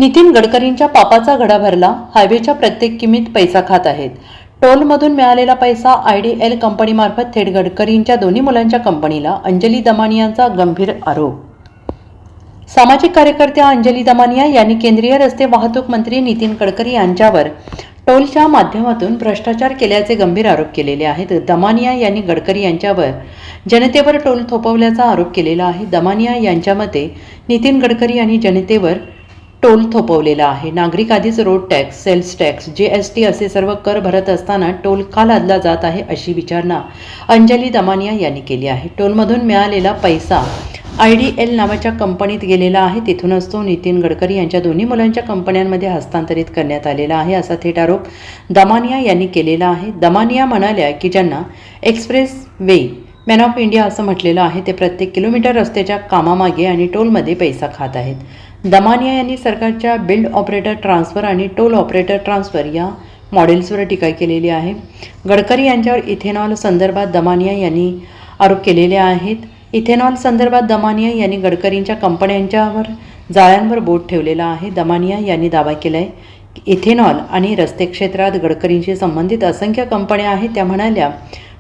नितीन गडकरींच्या पापाचा घडा भरला. हायवेच्या प्रत्येक किमीत पैसा खात आहेत. टोलमधून मिळालेला पैसा आयडीएल कंपनीमार्फत थेट गडकरींच्या दोन्ही मुलांच्या कंपनीला. अंजली दमानियांचा गंभीर आरोप. सामाजिक कार्यकर्त्या अंजली दमानिया यांनी केंद्रीय रस्ते वाहतूक मंत्री नितीन गडकरी यांच्यावर टोलच्या माध्यमातून भ्रष्टाचार केल्याचे गंभीर आरोप केलेले आहेत. दमानिया यांनी गडकरी यांच्यावर जनतेवर टोल थोपवल्याचा आरोप केलेला आहे. दमानिया यांच्या मते नितीन गडकरी यांनी जनतेवर टोल थोपवलेला आहे. नागरिक आधीच road tax, sales tax, GST असे सर्व कर भरत असताना टोल का लादला जात आहे अशी विचारणा अंजली दमानिया यांनी केली आहे. टोलमधून मिळालेला पैसा आयडीएल नावाच्या कंपनीत गेलेला आहे. तिथूनच तो नितीन गडकरी यांच्या दोन्ही मुलांच्या कंपन्यांमध्ये हस्तांतरित करण्यात आलेला आहे असा थेट आरोप दमानिया यांनी केलेला आहे. दमानिया म्हणाल्या की ज्यांना express way man of India असं म्हटलेलं आहे ते प्रत्येक किलोमीटर रस्त्याच्या कामामागे आणि टोलमध्ये पैसा खात आहेत. दमानिया यांनी सरकारच्या बिल्ड ऑपरेटर ट्रान्सफर आणि टोल ऑपरेटर ट्रान्सफर या मॉडेल्सवर टीका केलेली आहे. गडकरी यांच्यावर इथेनॉल संदर्भात दमानिया यांनी आरोप केलेले आहेत. इथेनॉल संदर्भात दमानिया यांनी गडकरींच्या कंपन्यांच्यावर जाळ्यांवर बोट ठेवलेला आहे. दमानिया यांनी दावा केला आहे की इथेनॉल आणि रस्ते क्षेत्रात गडकरींशी संबंधित असंख्य कंपन्या आहेत. त्या म्हणाल्या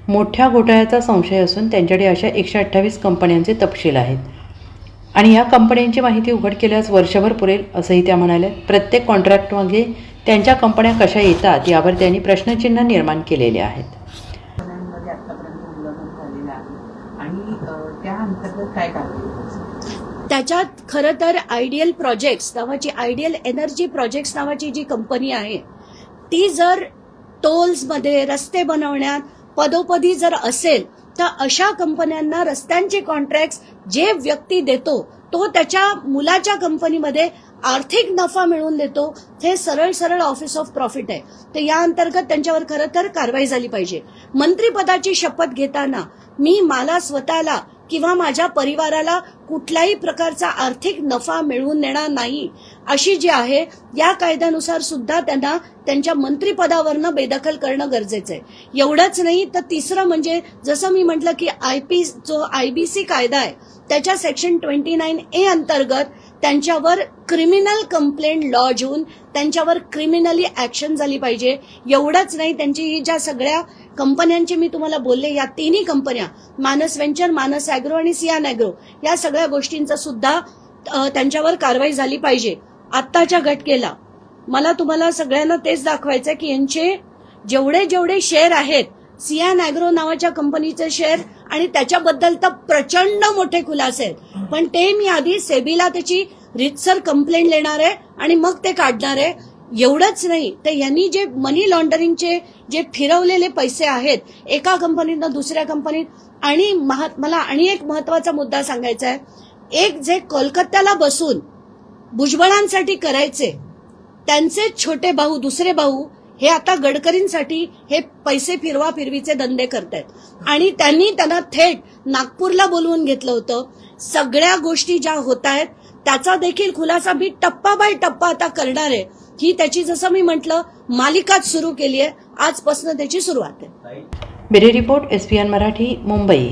मोठ्या घोटाळ्याचा संशय असून त्यांच्याकडे अशा 128 कंपन्यांचे तपशील आहेत आणि या कंपन्यांची माहिती उघड केल्यास वर्षभर पुरेल असंही त्या म्हणाल्या. प्रत्येक कॉन्ट्रॅक्टमागे त्यांच्या कंपन्या कशा येतात यावर त्यांनी प्रश्नचिन्ह निर्माण केलेले आहेत. त्याच्यात खरं तर आयडियल प्रोजेक्ट्स नावाची, आयडियल एनर्जी प्रोजेक्ट्स नावाची जी कंपनी आहे ती जर टोल्समध्ये रस्ते बनवण्यात पदोपदी जर असेल तर अशा कंपन्यांना रस्त्यांचे कॉन्ट्रॅक्ट्स जे व्यक्ती देतो तो त्याच्या मुलाच्या कंपनीमध्ये आर्थिक नफा मिळवून देतो. हे सरळ सरळ ऑफिस ऑफ प्रॉफिट आहे. तर या अंतर्गत त्यांच्यावर खरं तर कारवाई झाली पाहिजे. मंत्रिपदाची शपथ घेताना मी मला स्वतःला किंवा माझ्या परिवाराला कुठल्याही प्रकारचा आर्थिक नफा मिळवून देणार नाही अशी जी आहे या कायद्यानुसार सुद्धा त्यांना त्यांच्या मंत्रिपदावरनं बेदखल करणं गरजेचं आहे. एवढंच नाही तर तिसरं म्हणजे जसं मी म्हटलं की जो आयबीसी कायदा आहे त्याच्या सेक्शन 29A अंतर्गत त्यांच्यावर क्रिमिनल कंप्लेंट लॉज होऊन त्यांच्यावर क्रिमिनली ऍक्शन झाली पाहिजे. एवढंच नाही, त्यांची ही ज्या सगळ्या कंपन्यांची मी तुम्हाला बोलले या तिन्ही कंपन्या मानस व्हेंचर, मानस ॲग्रो आणि सियान ॲग्रो या सगळ्या गोष्टींचा सुद्धा त्यांच्यावर कारवाई झाली पाहिजे. आत्ताच्या घटकेला मला तुम्हाला सगळ्यांना तेच दाखवायचं की यांचे जेवढे जेवढे शेअर आहेत, सियान ॲग्रो नावाच्या कंपनीचे शेअर आणि त्याच्याबद्दल तर प्रचंड मोठे खुलासे आहेत, पण ते मी आधी सेबीला त्याची रितसर कंप्लेंट देणार आहे आणि मग ते काढणार आहे. एवढंच नाही तर यांनी जे मनी लॉन्डरिंगचे जे फिरवलेले पैसे आहेत एका कंपनीतनं दुसऱ्या कंपनीत, आणि मला आणि एक महत्वाचा मुद्दा सांगायचा आहे. एक जे कोलकात्याला बसून भुजबळांसाठी करायचे त्यांचे छोटे भाऊ, दुसरे भाऊ हे आता गडकरींसाठी हे पैसे फिरवीचे धंदे करतायत आणि त्यांना थेट नागपूरला बोलवून घेतलं होतं. सगळ्या गोष्टी ज्या होत आहेत त्याचा देखील खुलासा मी टप्पा बाय टप्पा आता करणार आहे. ही त्याची जसं मी म्हटलं मालिकाच सुरू केली आहे. आजपासून त्याची सुरुवात आहे. Bureau report, SPN Marathi, Mumbai.